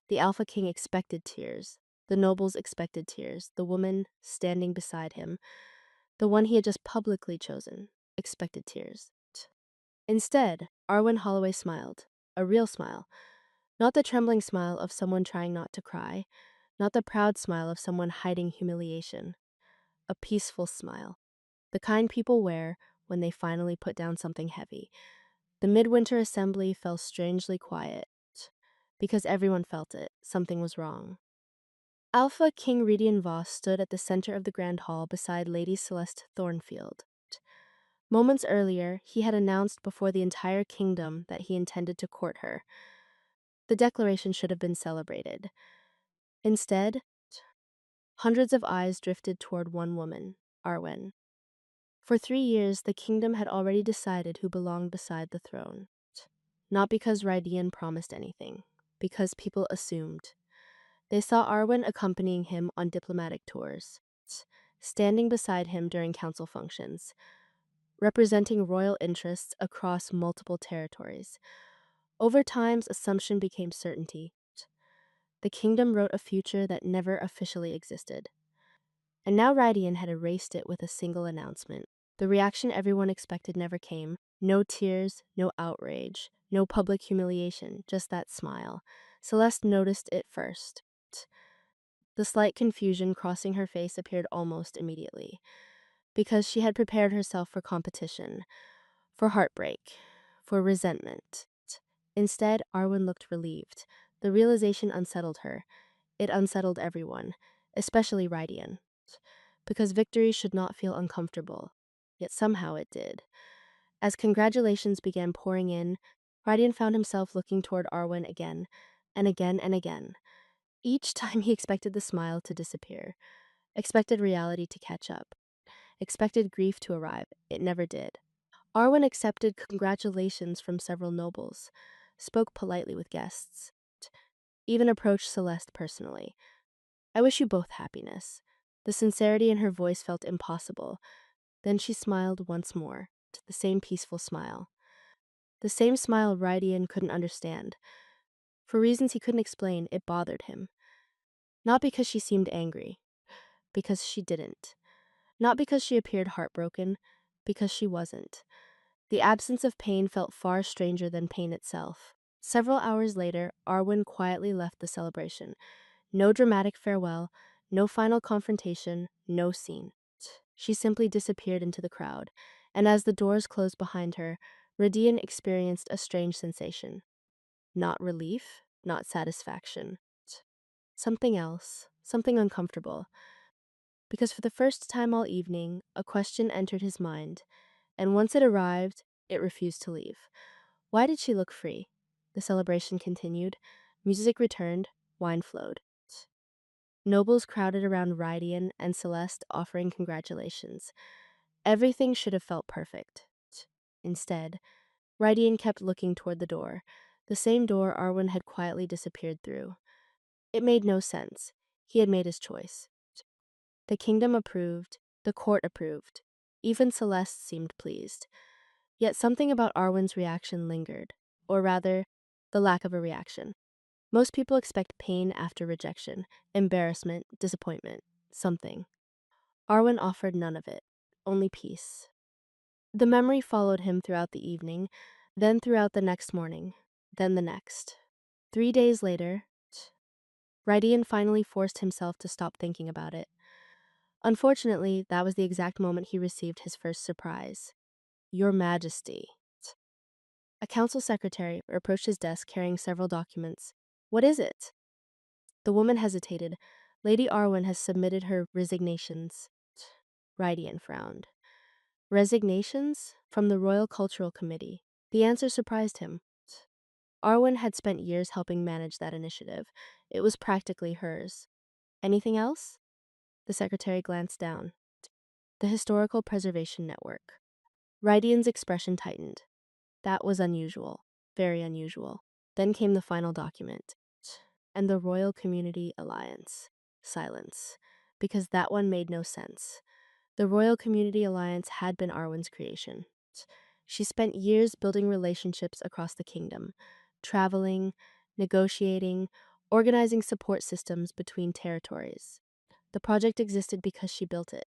The Alpha King expected tears. The nobles expected tears. The woman standing beside him, the one he had just publicly chosen, expected tears. Instead, Arwen Holloway smiled. A real smile. Not the trembling smile of someone trying not to cry. Not the proud smile of someone hiding humiliation. A peaceful smile. The kind people wear when they finally put down something heavy. The midwinter assembly fell strangely quiet. Because everyone felt it. Something was wrong. Alpha King Redian Voss stood at the center of the Grand Hall beside Lady Celeste Thornfield. Moments earlier, he had announced before the entire kingdom that he intended to court her. The declaration should have been celebrated. Instead, hundreds of eyes drifted toward one woman, Arwen. For 3 years, the kingdom had already decided who belonged beside the throne. Not because Rydian promised anything, because people assumed. They saw Arwen accompanying him on diplomatic tours, standing beside him during council functions, representing royal interests across multiple territories. Over time, assumption became certainty. The kingdom wrote a future that never officially existed. And now Rydian had erased it with a single announcement. The reaction everyone expected never came. No tears, no outrage, no public humiliation, just that smile. Celeste noticed it first. The slight confusion crossing her face appeared almost immediately, because she had prepared herself for competition, for heartbreak, for resentment. Instead, Arwen looked relieved. The realization unsettled her. It unsettled everyone, especially Rydian, because victory should not feel uncomfortable. Yet somehow it did. As congratulations began pouring in, Rydian found himself looking toward Arwen again, and again and again. Each time he expected the smile to disappear, expected reality to catch up, expected grief to arrive. It never did. Arwen accepted congratulations from several nobles, spoke politely with guests, even approached Celeste personally. I wish you both happiness. The sincerity in her voice felt impossible. Then she smiled once more, the same peaceful smile. The same smile Rydian couldn't understand. For reasons he couldn't explain, it bothered him. Not because she seemed angry, because she didn't. Not because she appeared heartbroken, because she wasn't. The absence of pain felt far stranger than pain itself. Several hours later, Arwen quietly left the celebration. No dramatic farewell, no final confrontation, no scene. She simply disappeared into the crowd, and as the doors closed behind her, Radian experienced a strange sensation. Not relief, not satisfaction. Something else, something uncomfortable. Because for the first time all evening, a question entered his mind, and once it arrived, it refused to leave. Why did she look free? The celebration continued. Music returned, wine flowed. Nobles crowded around Rydian and Celeste offering congratulations. Everything should have felt perfect. Instead, Rydian kept looking toward the door, the same door Arwen had quietly disappeared through. It made no sense. He had made his choice. The kingdom approved, the court approved. Even Celeste seemed pleased. Yet something about Arwen's reaction lingered, or rather, the lack of a reaction. Most people expect pain after rejection, embarrassment, disappointment, something. Arwen offered none of it, only peace. The memory followed him throughout the evening, then throughout the next morning, then the next. 3 days later, Rydian finally forced himself to stop thinking about it. Unfortunately, that was the exact moment he received his first surprise. Your Majesty. A council secretary approached his desk carrying several documents. What is it? The woman hesitated. Lady Arwen has submitted her resignations. Rydian frowned. Resignations? From the Royal Cultural Committee. The answer surprised him. Arwen had spent years helping manage that initiative. It was practically hers. Anything else? The secretary glanced down. The Historical Preservation Network. Rydian's expression tightened. That was unusual. Very unusual. Then came the final document. And the Royal Community Alliance. Silence. Because that one made no sense. The Royal Community Alliance had been Arwen's creation. She spent years building relationships across the kingdom, traveling, negotiating, organizing support systems between territories. The project existed because she built it.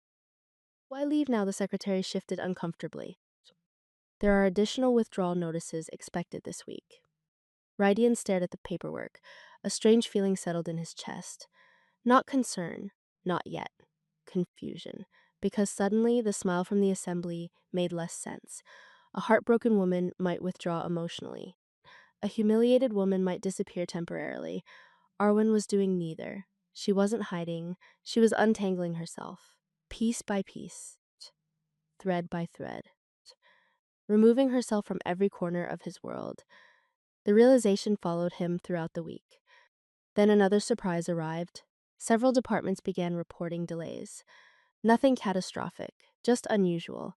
Why leave now? The secretary shifted uncomfortably. There are additional withdrawal notices expected this week. Rydian stared at the paperwork. A strange feeling settled in his chest. Not concern, not yet. Confusion. Because suddenly the smile from the assembly made less sense. A heartbroken woman might withdraw emotionally. A humiliated woman might disappear temporarily. Arwen was doing neither. She wasn't hiding. She was untangling herself. Piece by piece. Thread by thread. Removing herself from every corner of his world. The realization followed him throughout the week. Then another surprise arrived. Several departments began reporting delays. Nothing catastrophic, just unusual.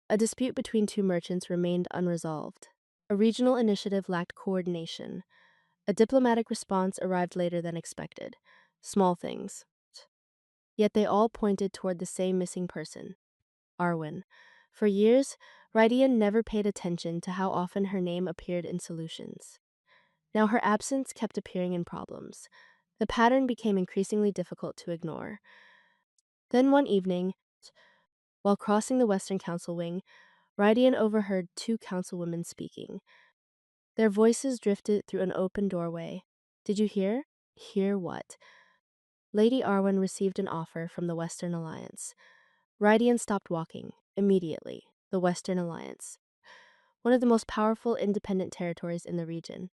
A dispute between two merchants remained unresolved. A regional initiative lacked coordination. A diplomatic response arrived later than expected. Small things. Yet they all pointed toward the same missing person, Arwen. For years, Rydian never paid attention to how often her name appeared in solutions. Now her absence kept appearing in problems. The pattern became increasingly difficult to ignore. Then one evening, while crossing the Western Council wing, Rydian overheard two councilwomen speaking. Their voices drifted through an open doorway. Did you hear? Hear what? Lady Arwen received an offer from the Western Alliance. Rydian stopped walking, immediately. The Western Alliance. One of the most powerful independent territories in the region.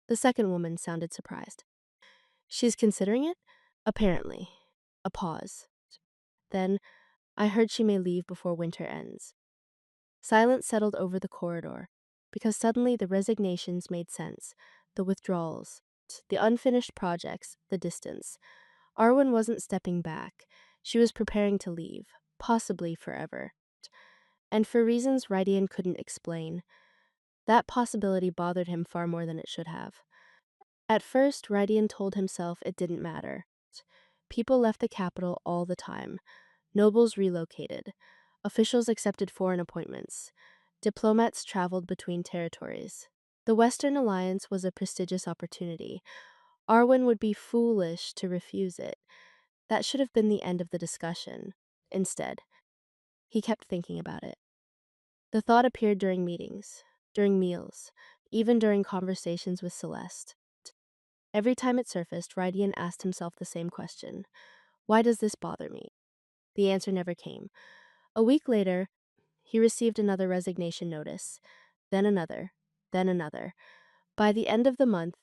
The second woman sounded surprised. She's considering it? Apparently. A pause. Then, I heard she may leave before winter ends. Silence settled over the corridor, because suddenly the resignations made sense, the withdrawals, the unfinished projects, the distance. Arwen wasn't stepping back. She was preparing to leave, possibly forever. And for reasons Rydian couldn't explain, that possibility bothered him far more than it should have. At first, Rydian told himself it didn't matter. People left the capital all the time. Nobles relocated. Officials accepted foreign appointments. Diplomats traveled between territories. The Western Alliance was a prestigious opportunity. Arwen would be foolish to refuse it. That should have been the end of the discussion. Instead, he kept thinking about it. The thought appeared during meetings, during meals, even during conversations with Celeste. Every time it surfaced, Rydian asked himself the same question. Why does this bother me? The answer never came. A week later, he received another resignation notice, then another, then another. By the end of the month,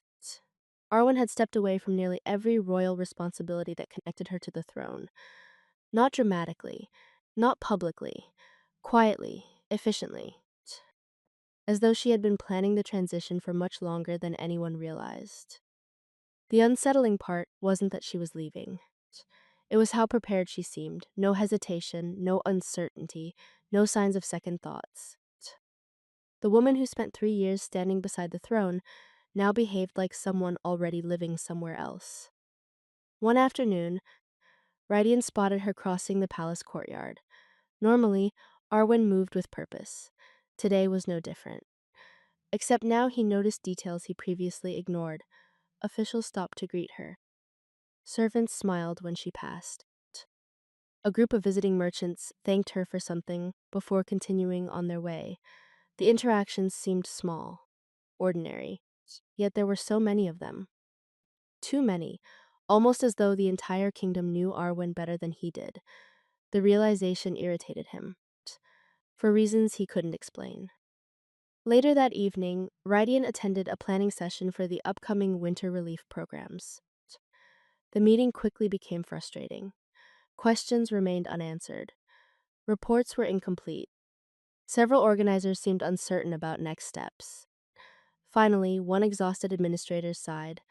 Arwen had stepped away from nearly every royal responsibility that connected her to the throne. Not dramatically, not publicly, quietly, efficiently, as though she had been planning the transition for much longer than anyone realized. The unsettling part wasn't that she was leaving. It was how prepared she seemed. No hesitation, no uncertainty, no signs of second thoughts. The woman who spent 3 years standing beside the throne now behaved like someone already living somewhere else. One afternoon, Rydian spotted her crossing the palace courtyard. Normally, Arwen moved with purpose. Today was no different. Except now he noticed details he previously ignored. Officials stopped to greet her. Servants smiled when she passed. A group of visiting merchants thanked her for something before continuing on their way. The interactions seemed small, ordinary, yet there were so many of them. Too many, almost as though the entire kingdom knew Arwen better than he did. The realization irritated him, for reasons he couldn't explain. Later that evening, Rydian attended a planning session for the upcoming winter relief programs. The meeting quickly became frustrating. Questions remained unanswered. Reports were incomplete. Several organizers seemed uncertain about next steps. Finally, one exhausted administrator sighed.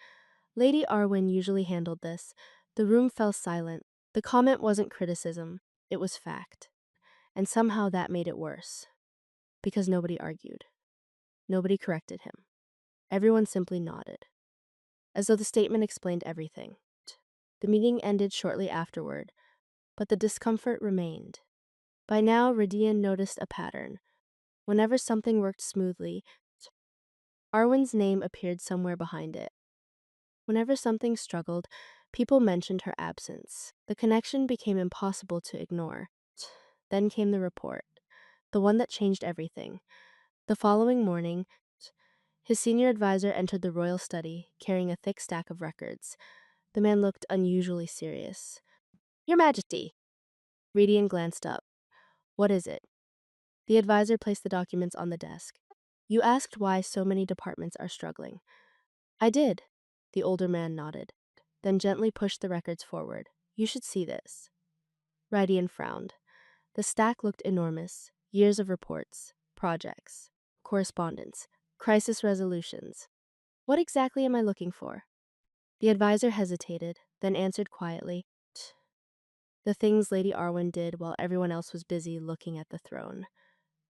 Lady Arwen usually handled this. The room fell silent. The comment wasn't criticism, it was fact. And somehow that made it worse. Because nobody argued. Nobody corrected him. Everyone simply nodded, as though the statement explained everything. The meeting ended shortly afterward, but the discomfort remained. By now, Rydian noticed a pattern. Whenever something worked smoothly, Arwen's name appeared somewhere behind it. Whenever something struggled, people mentioned her absence. The connection became impossible to ignore. Then came the report, the one that changed everything. The following morning, his senior advisor entered the royal study, carrying a thick stack of records. The man looked unusually serious. Your Majesty. Radian glanced up. What is it? The advisor placed the documents on the desk. You asked why so many departments are struggling. I did. The older man nodded, then gently pushed the records forward. You should see this. Radian frowned. The stack looked enormous. Years of reports, projects, correspondence, crisis resolutions. What exactly am I looking for? The advisor hesitated, then answered quietly, the things Lady Arwen did while everyone else was busy looking at the throne.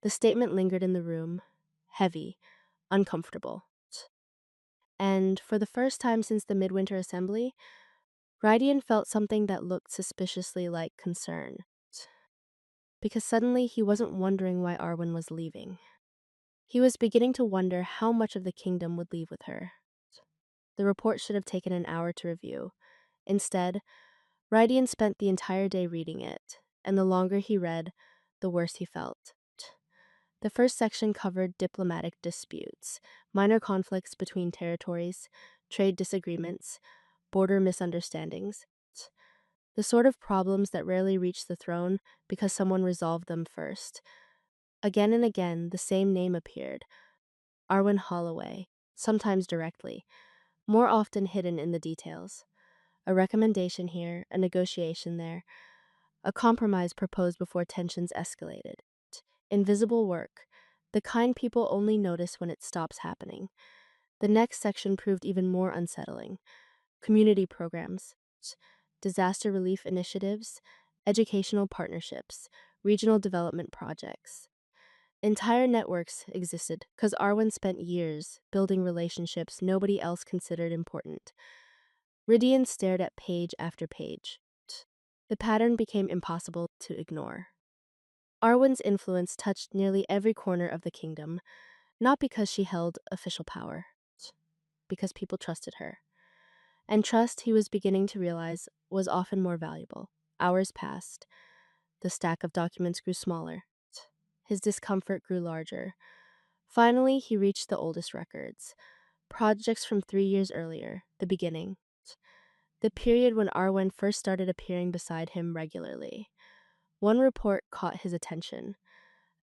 The statement lingered in the room, heavy, uncomfortable. And for the first time since the Midwinter Assembly, Rydian felt something that looked suspiciously like concern. Because suddenly he wasn't wondering why Arwen was leaving. He was beginning to wonder how much of the kingdom would leave with her. The report should have taken an hour to review. Instead, Rydian spent the entire day reading it, and the longer he read, the worse he felt. The first section covered diplomatic disputes, minor conflicts between territories, trade disagreements, border misunderstandings. The sort of problems that rarely reach the throne because someone resolved them first. Again and again, the same name appeared, Arwen Holloway, sometimes directly, more often hidden in the details. A recommendation here, a negotiation there, a compromise proposed before tensions escalated. Invisible work, the kind people only notice when it stops happening. The next section proved even more unsettling. Community programs, disaster relief initiatives, educational partnerships, regional development projects. Entire networks existed because Arwen spent years building relationships nobody else considered important. Rydian stared at page after page. The pattern became impossible to ignore. Arwen's influence touched nearly every corner of the kingdom, not because she held official power, because people trusted her. And trust, he was beginning to realize, was often more valuable. Hours passed. The stack of documents grew smaller. His discomfort grew larger. Finally, he reached the oldest records. Projects from 3 years earlier, the beginning. The period when Arwen first started appearing beside him regularly. One report caught his attention.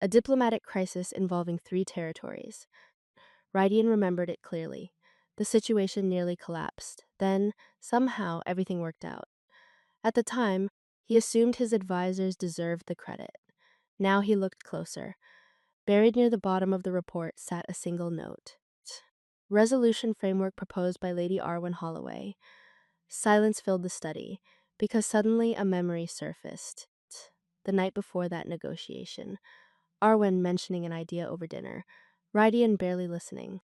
A diplomatic crisis involving 3 territories. Rydian remembered it clearly. The situation nearly collapsed. Then, somehow, everything worked out. At the time, he assumed his advisors deserved the credit. Now he looked closer. Buried near the bottom of the report sat a single note. Resolution framework proposed by Lady Arwen Holloway. Silence filled the study, because suddenly a memory surfaced. The night before that negotiation. Arwen mentioning an idea over dinner. Rydian barely listening.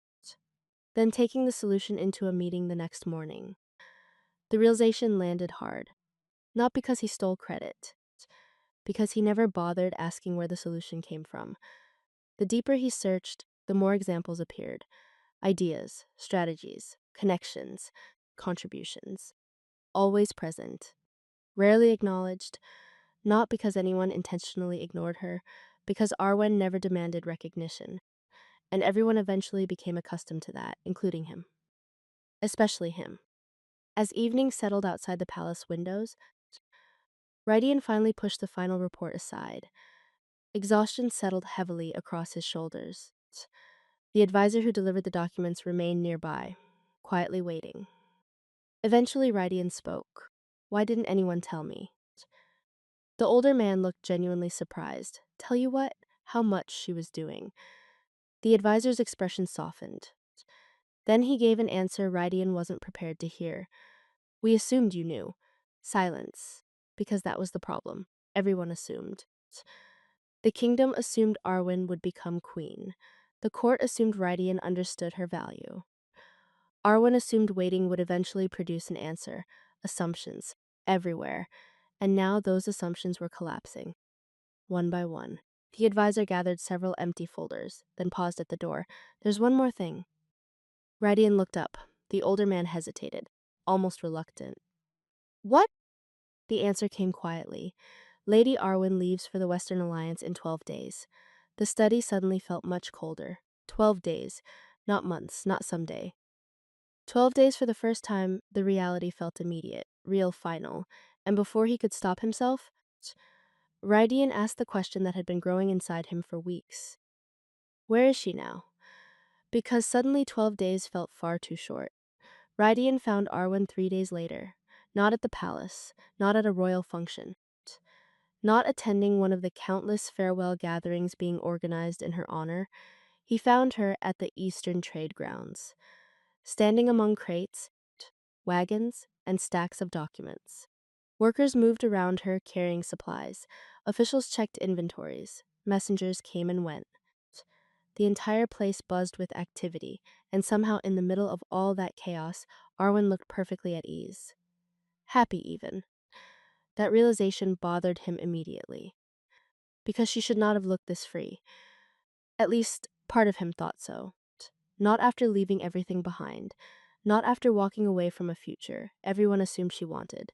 Then taking the solution into a meeting the next morning. The realization landed hard. Not because he stole credit, because he never bothered asking where the solution came from. The deeper he searched, the more examples appeared. Ideas, strategies, connections, contributions. Always present. Rarely acknowledged, not because anyone intentionally ignored her, because Arwen never demanded recognition. And everyone eventually became accustomed to that, including him. Especially him. As evening settled outside the palace windows, Rydian finally pushed the final report aside. Exhaustion settled heavily across his shoulders. The advisor who delivered the documents remained nearby, quietly waiting. Eventually, Rydian spoke. Why didn't anyone tell me? The older man looked genuinely surprised. Tell you what? How much she was doing. The advisor's expression softened. Then he gave an answer Rydian wasn't prepared to hear. We assumed you knew. Silence. Because that was the problem. Everyone assumed. The kingdom assumed Arwen would become queen. The court assumed Rydian understood her value. Arwen assumed waiting would eventually produce an answer. Assumptions. Everywhere. And now those assumptions were collapsing. One by one. The advisor gathered several empty folders, then paused at the door. There's one more thing. Rydian looked up. The older man hesitated. almost reluctant. What? The answer came quietly. Lady Arwen leaves for the Western Alliance in 12 days. The study suddenly felt much colder. 12 days. Not months, not someday. 12 days for the first time, the reality felt immediate, real, final. And before he could stop himself, Rydian asked the question that had been growing inside him for weeks. Where is she now? Because suddenly 12 days felt far too short. Rydian found Arwen 3 days later, not at the palace, not at a royal function, not attending one of the countless farewell gatherings being organized in her honor. He found her at the Eastern Trade Grounds, standing among crates, wagons, and stacks of documents. Workers moved around her carrying supplies. Officials checked inventories. Messengers came and went. The entire place buzzed with activity, and somehow in the middle of all that chaos, Arwen looked perfectly at ease. Happy, even. That realization bothered him immediately. Because she should not have looked this free. At least, part of him thought so. Not after leaving everything behind. Not after walking away from a future everyone assumed she wanted.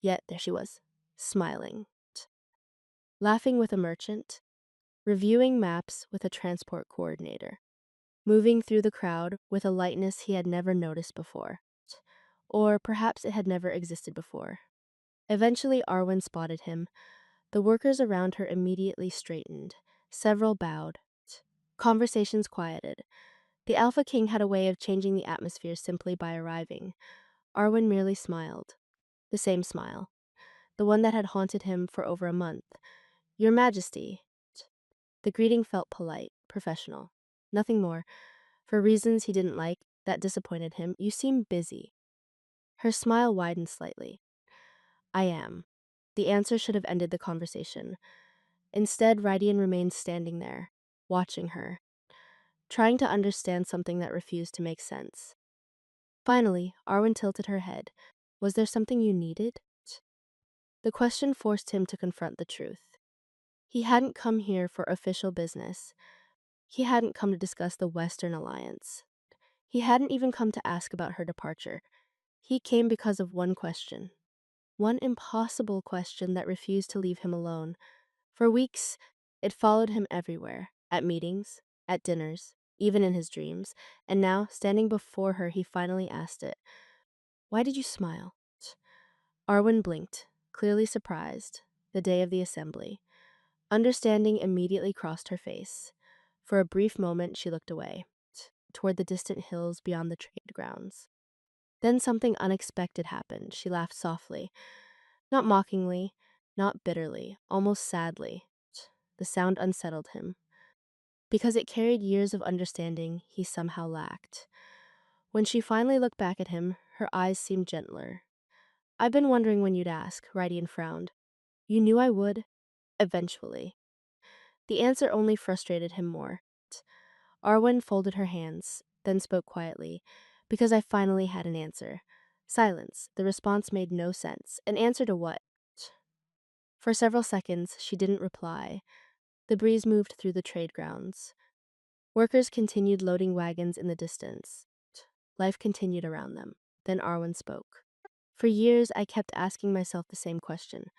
Yet there she was, smiling. Laughing with a merchant. Reviewing maps with a transport coordinator. Moving through the crowd with a lightness he had never noticed before. Or perhaps it had never existed before. Eventually, Arwen spotted him. The workers around her immediately straightened. Several bowed. Conversations quieted. The Alpha King had a way of changing the atmosphere simply by arriving. Arwen merely smiled. The same smile. The one that had haunted him for over a month. Your Majesty. The greeting felt polite, professional. Nothing more. For reasons he didn't like, that disappointed him, you seem busy. Her smile widened slightly. I am. The answer should have ended the conversation. Instead, Rydian remained standing there, watching her, trying to understand something that refused to make sense. Finally, Arwen tilted her head. Was there something you needed? The question forced him to confront the truth. He hadn't come here for official business. He hadn't come to discuss the Western Alliance. He hadn't even come to ask about her departure. He came because of one question. One impossible question that refused to leave him alone. For weeks, it followed him everywhere, at meetings, at dinners, even in his dreams, and now, standing before her, he finally asked it. Why did you smile? Arwen blinked, clearly surprised, the day of the assembly. Understanding immediately crossed her face. For a brief moment, she looked away, toward the distant hills beyond the trade grounds. Then something unexpected happened. She laughed softly, not mockingly, not bitterly, almost sadly. The sound unsettled him. Because it carried years of understanding he somehow lacked. When she finally looked back at him, her eyes seemed gentler. I've been wondering when you'd ask, Rydian frowned. You knew I would? Eventually. The answer only frustrated him more. Arwen folded her hands, then spoke quietly. Because I finally had an answer. Silence. The response made no sense. An answer to what? For several seconds, she didn't reply. The breeze moved through the trade grounds. Workers continued loading wagons in the distance. Life continued around them. Then Arwen spoke. For years, I kept asking myself the same question.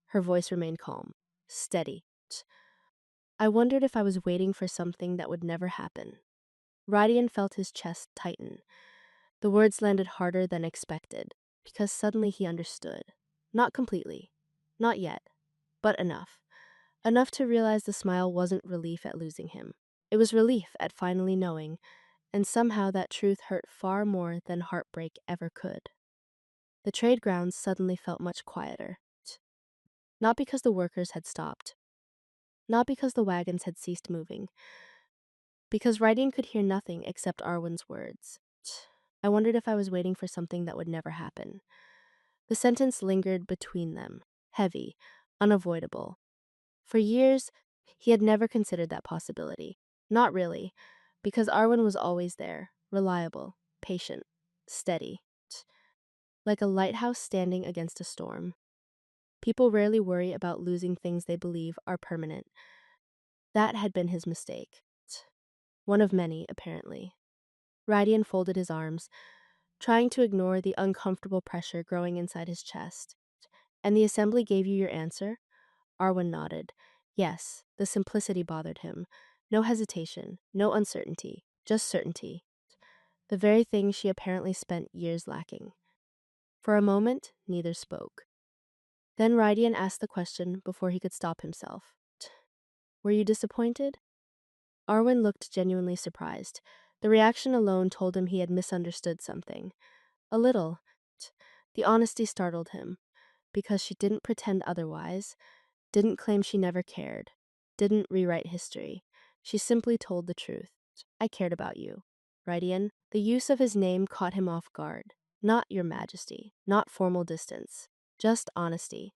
Her voice remained calm, steady. I wondered if I was waiting for something that would never happen. Rydian felt his chest tighten. The words landed harder than expected, because suddenly he understood. Not completely. Not yet. But enough. Enough to realize the smile wasn't relief at losing him. It was relief at finally knowing, and somehow that truth hurt far more than heartbreak ever could. The trade grounds suddenly felt much quieter. Not because the workers had stopped. Not because the wagons had ceased moving. Because Rydian could hear nothing except Arwen's words. I wondered if I was waiting for something that would never happen. The sentence lingered between them, heavy, unavoidable. For years, he had never considered that possibility. Not really, because Arwen was always there, reliable, patient, steady. Like a lighthouse standing against a storm. People rarely worry about losing things they believe are permanent. That had been his mistake. One of many, apparently. Rydian folded his arms. trying to ignore the uncomfortable pressure growing inside his chest. And the assembly gave you your answer? Arwen nodded. Yes, the simplicity bothered him. No hesitation, no uncertainty, just certainty. The very thing she apparently spent years lacking. For a moment, neither spoke. Then Rydian asked the question before he could stop himself. Were you disappointed? Arwen looked genuinely surprised. The reaction alone told him he had misunderstood something. A little. The honesty startled him, because she didn't pretend otherwise, didn't claim she never cared, didn't rewrite history. She simply told the truth. I cared about you. Rydian, the use of his name caught him off guard. Not your majesty, not formal distance, just honesty.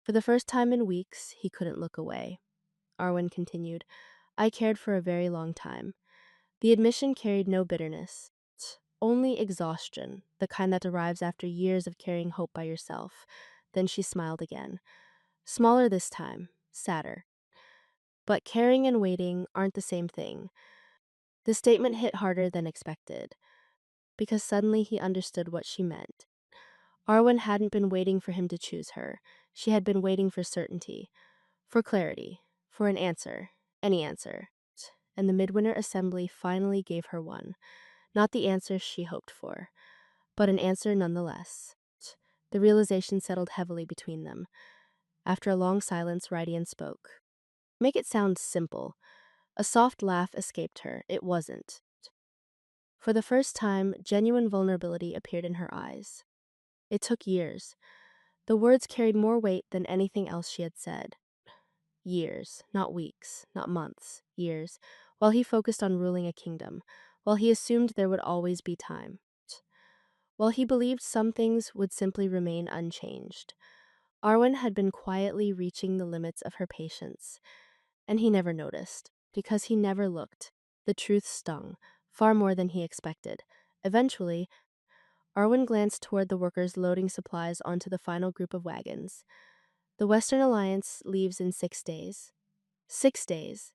For the first time in weeks, he couldn't look away. Arwen continued, I cared for a very long time. The admission carried no bitterness, only exhaustion, the kind that arrives after years of carrying hope by yourself. Then she smiled again. Smaller this time, sadder. But caring and waiting aren't the same thing. The statement hit harder than expected, because suddenly he understood what she meant. Arwen hadn't been waiting for him to choose her. She had been waiting for certainty, for clarity, for an answer, any answer. And the Midwinter Assembly finally gave her one. Not the answer she hoped for, but an answer nonetheless. The realization settled heavily between them. After a long silence, Rydian spoke. Make it sound simple. A soft laugh escaped her. It wasn't. For the first time, genuine vulnerability appeared in her eyes. It took years. The words carried more weight than anything else she had said. Years, not weeks, not months, years, while he focused on ruling a kingdom, while he assumed there would always be time, while he believed some things would simply remain unchanged. Arwen had been quietly reaching the limits of her patience, and he never noticed, because he never looked. The truth stung, far more than he expected. Eventually, Arwen glanced toward the workers loading supplies onto the final group of wagons. The Western Alliance leaves in 6 days. 6 days.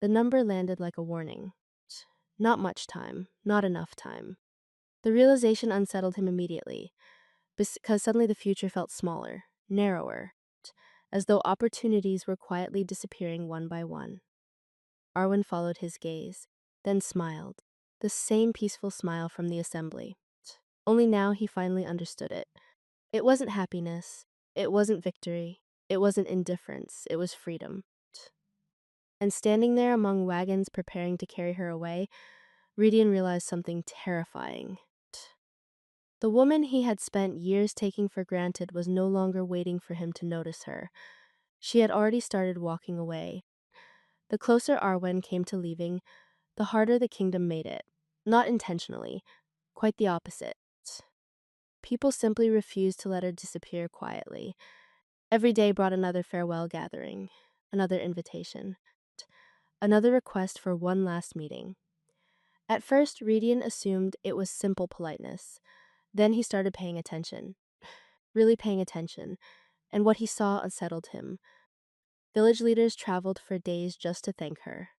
The number landed like a warning. Not much time, not enough time. The realization unsettled him immediately, because suddenly the future felt smaller, narrower, as though opportunities were quietly disappearing one by one. Arwen followed his gaze, then smiled, the same peaceful smile from the assembly. Only now he finally understood it. It wasn't happiness, it wasn't victory, it wasn't indifference, it was freedom. And standing there among wagons preparing to carry her away, Rydian realized something terrifying. The woman he had spent years taking for granted was no longer waiting for him to notice her. She had already started walking away. The closer Arwen came to leaving, the harder the kingdom made it. Not intentionally, quite the opposite. People simply refused to let her disappear quietly. Every day brought another farewell gathering, another invitation, another request for one last meeting. At first, Rydian assumed it was simple politeness. Then he started paying attention, really paying attention, and what he saw unsettled him. Village leaders traveled for days just to thank her.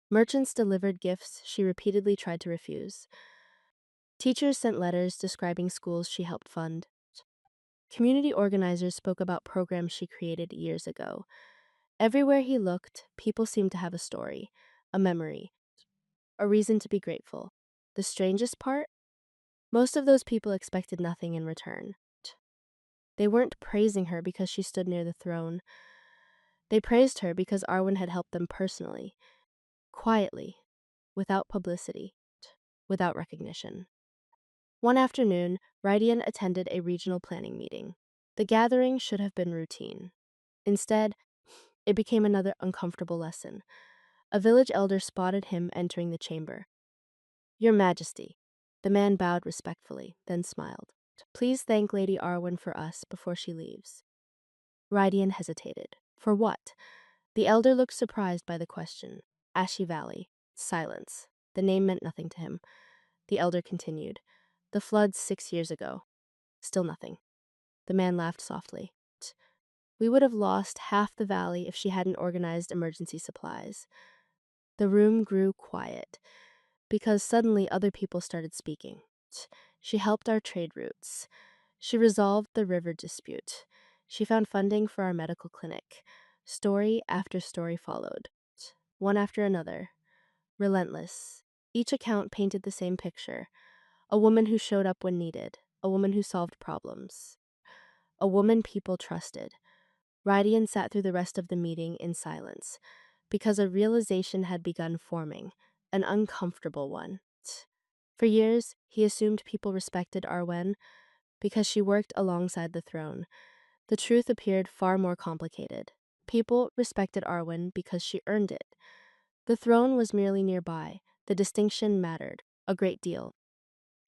Merchants delivered gifts she repeatedly tried to refuse. Teachers sent letters describing schools she helped fund. Community organizers spoke about programs she created years ago. Everywhere he looked, people seemed to have a story, a memory, a reason to be grateful. The strangest part? Most of those people expected nothing in return. They weren't praising her because she stood near the throne. They praised her because Arwen had helped them personally, quietly, without publicity, without recognition. One afternoon, Rydian attended a regional planning meeting. The gathering should have been routine. Instead, it became another uncomfortable lesson. A village elder spotted him entering the chamber. Your Majesty. The man bowed respectfully, then smiled. Please thank Lady Arwen for us before she leaves. Rydian hesitated. For what? The elder looked surprised by the question. Ashy Valley. Silence. The name meant nothing to him. The elder continued. The floods 6 years ago. Still nothing. The man laughed softly. We would have lost half the valley if she hadn't organized emergency supplies. The room grew quiet, because suddenly other people started speaking. She helped our trade routes. She resolved the river dispute. She found funding for our medical clinic. Story after story followed, one after another, relentless. Each account painted the same picture: a woman who showed up when needed, a woman who solved problems, a woman people trusted. Rydian sat through the rest of the meeting in silence, because a realization had begun forming, an uncomfortable one. For years, he assumed people respected Arwen because she worked alongside the throne. The truth appeared far more complicated. People respected Arwen because she earned it. The throne was merely nearby. The distinction mattered a great deal.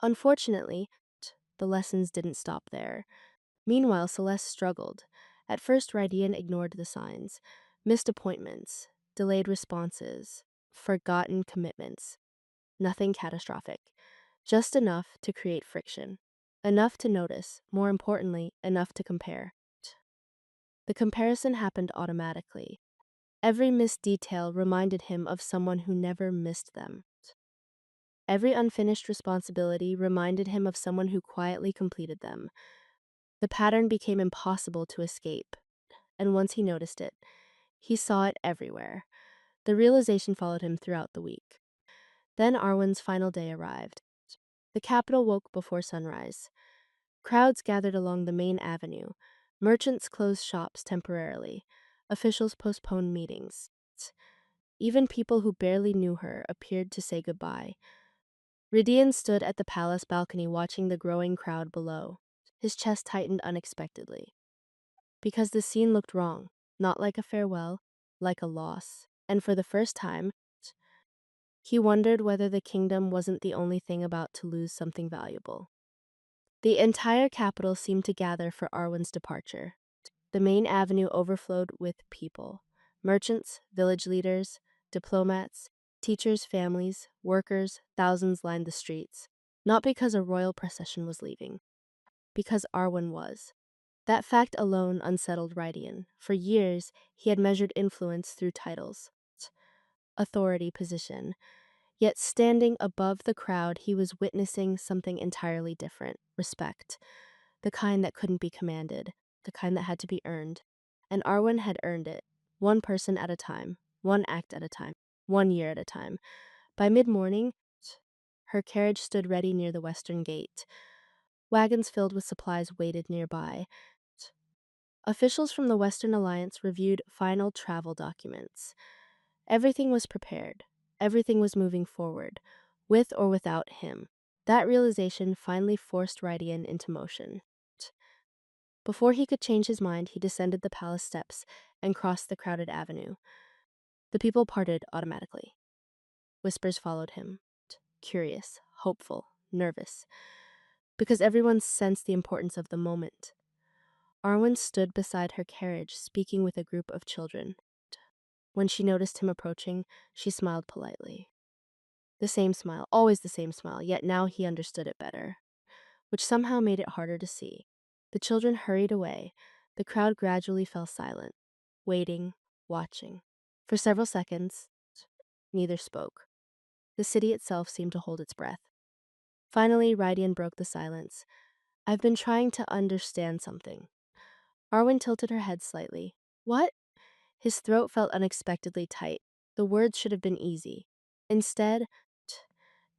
Unfortunately, the lessons didn't stop there. Meanwhile, Celeste struggled. At first, Rydian ignored the signs: missed appointments, delayed responses, forgotten commitments. Nothing catastrophic, just enough to create friction. Enough to notice, more importantly, enough to compare. The comparison happened automatically. Every missed detail reminded him of someone who never missed them. Every unfinished responsibility reminded him of someone who quietly completed them. The pattern became impossible to escape, and once he noticed it, he saw it everywhere. The realization followed him throughout the week. Then Arwen's final day arrived. The capital woke before sunrise. Crowds gathered along the main avenue. Merchants closed shops temporarily. Officials postponed meetings. Even people who barely knew her appeared to say goodbye. Rydian stood at the palace balcony watching the growing crowd below. His chest tightened unexpectedly, because the scene looked wrong, not like a farewell, like a loss. And for the first time, he wondered whether the kingdom wasn't the only thing about to lose something valuable. The entire capital seemed to gather for Arwen's departure. The main avenue overflowed with people: merchants, village leaders, diplomats, teachers, families, workers. Thousands lined the streets, not because a royal procession was leaving, because Arwen was. That fact alone unsettled Rydian. For years, he had measured influence through titles, authority, position. Yet standing above the crowd, he was witnessing something entirely different: respect. The kind that couldn't be commanded, the kind that had to be earned. And Arwen had earned it, one person at a time, one act at a time, 1 year at a time. By mid-morning, her carriage stood ready near the western gate. Wagons filled with supplies waited nearby. Officials from the Western Alliance reviewed final travel documents. Everything was prepared. Everything was moving forward, with or without him. That realization finally forced Rydian into motion. Before he could change his mind, he descended the palace steps and crossed the crowded avenue. The people parted automatically. Whispers followed him, curious, hopeful, nervous, because everyone sensed the importance of the moment. Arwen stood beside her carriage, speaking with a group of children. When she noticed him approaching, she smiled politely. The same smile, always the same smile, yet now he understood it better, which somehow made it harder to see. The children hurried away. The crowd gradually fell silent, waiting, watching. For several seconds, neither spoke. The city itself seemed to hold its breath. Finally, Rydian broke the silence. "I've been trying to understand something." Arwen tilted her head slightly. "What?" His throat felt unexpectedly tight. The words should have been easy. Instead,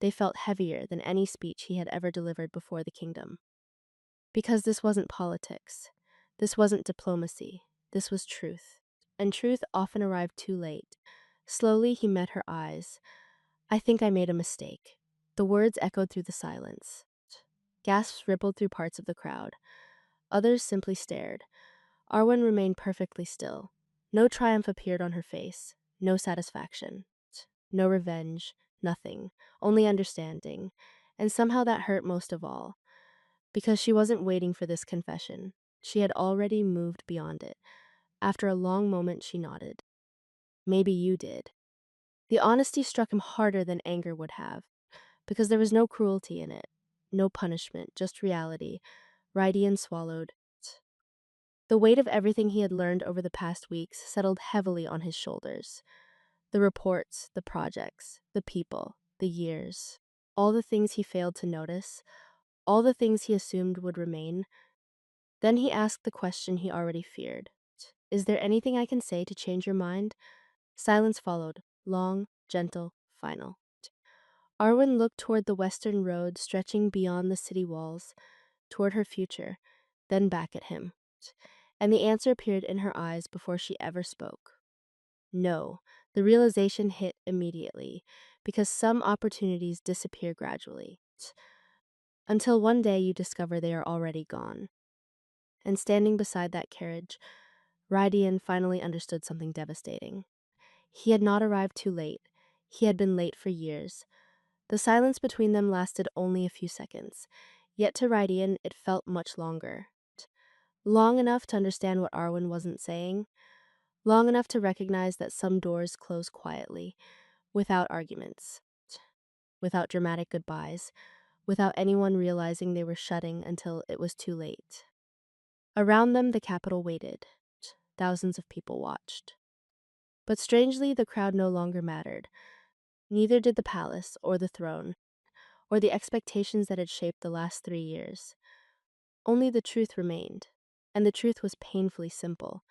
they felt heavier than any speech he had ever delivered before the kingdom. Because this wasn't politics. This wasn't diplomacy. This was truth. And truth often arrived too late. Slowly, he met her eyes. "I think I made a mistake." The words echoed through the silence. Gasps rippled through parts of the crowd. Others simply stared. Arwen remained perfectly still. No triumph appeared on her face. No satisfaction. No revenge. Nothing. Only understanding. And somehow that hurt most of all. Because she wasn't waiting for this confession. She had already moved beyond it. After a long moment, she nodded. "Maybe you did." The honesty struck him harder than anger would have, because there was no cruelty in it, no punishment, just reality. Rydian swallowed. The weight of everything he had learned over the past weeks settled heavily on his shoulders. The reports, the projects, the people, the years. all the things he failed to notice, all the things he assumed would remain. Then he asked the question he already feared. Is there anything I can say to change your mind? Silence followed, long, gentle, final. Arwen looked toward the western road stretching beyond the city walls, toward her future, then back at him. And the answer appeared in her eyes before she ever spoke. No, the realization hit immediately, because some opportunities disappear gradually, until one day you discover they are already gone. And standing beside that carriage, Rydian finally understood something devastating. He had not arrived too late. He had been late for years. The silence between them lasted only a few seconds, yet to Rydian it felt much longer. Long enough to understand what Arwen wasn't saying, long enough to recognize that some doors close quietly, without arguments, without dramatic goodbyes, without anyone realizing they were shutting until it was too late. Around them, the capital waited. Thousands of people watched. But strangely, the crowd no longer mattered. Neither did the palace, or the throne, or the expectations that had shaped the last 3 years. Only the truth remained, and the truth was painfully simple.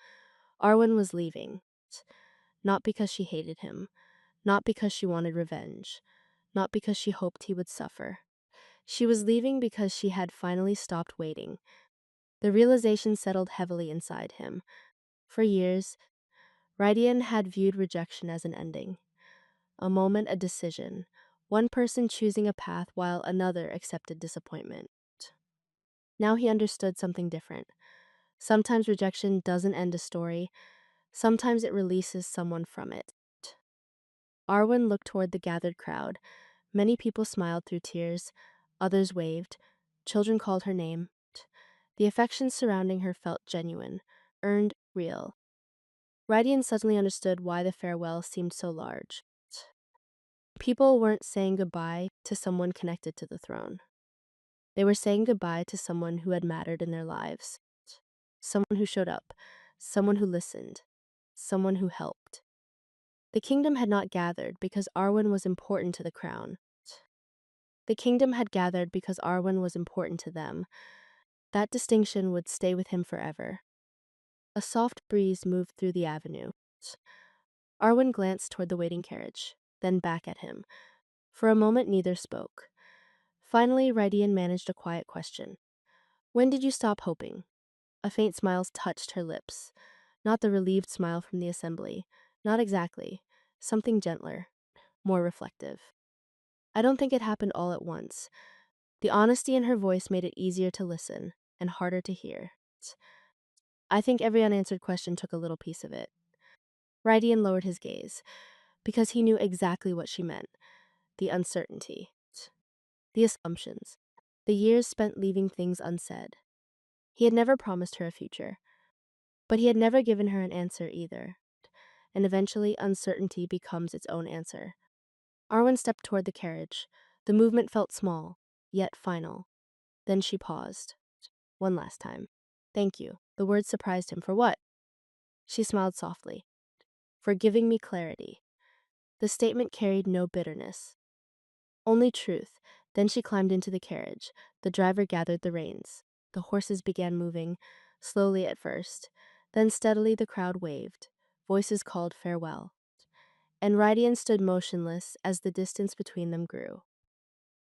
Arwen was leaving, not because she hated him, not because she wanted revenge, not because she hoped he would suffer. She was leaving because she had finally stopped waiting. The realization settled heavily inside him. For years, Rydian had viewed rejection as an ending, a moment, a decision, one person choosing a path while another accepted disappointment. Now he understood something different. Sometimes rejection doesn't end a story, sometimes it releases someone from it. Arwen looked toward the gathered crowd. Many people smiled through tears, others waved, children called her name. The affection surrounding her felt genuine, earned, real. Rydian suddenly understood why the farewell seemed so large. People weren't saying goodbye to someone connected to the throne. They were saying goodbye to someone who had mattered in their lives. Someone who showed up, someone who listened, someone who helped. The kingdom had not gathered because Arwen was important to the crown. The kingdom had gathered because Arwen was important to them. That distinction would stay with him forever. A soft breeze moved through the avenue. Arwen glanced toward the waiting carriage, then back at him. For a moment, neither spoke. Finally, Rydian managed a quiet question. When did you stop hoping? A faint smile touched her lips. Not the relieved smile from the assembly. Not exactly. Something gentler, more reflective. I don't think it happened all at once. The honesty in her voice made it easier to listen and harder to hear. I think every unanswered question took a little piece of it. Rydian lowered his gaze, because he knew exactly what she meant. The uncertainty. The assumptions. The years spent leaving things unsaid. He had never promised her a future, but he had never given her an answer either. And eventually, uncertainty becomes its own answer. Arwen stepped toward the carriage. The movement felt small, yet final. Then she paused. One last time. Thank you. The words surprised him. For what? She smiled softly. For giving me clarity. The statement carried no bitterness, only truth. Then she climbed into the carriage. The driver gathered the reins. The horses began moving, slowly at first. Then steadily the crowd waved. Voices called farewell. And Rydian stood motionless as the distance between them grew.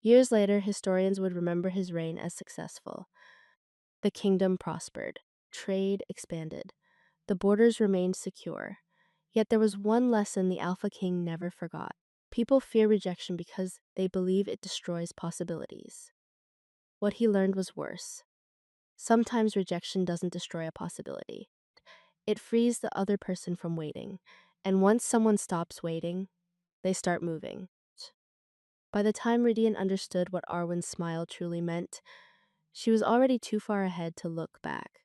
Years later, historians would remember his reign as successful. The kingdom prospered. Trade expanded. The borders remained secure. Yet there was one lesson the Alpha King never forgot. People fear rejection because they believe it destroys possibilities. What he learned was worse. Sometimes rejection doesn't destroy a possibility. It frees the other person from waiting. And once someone stops waiting, they start moving. By the time Rydian understood what Arwen's smile truly meant, she was already too far ahead to look back.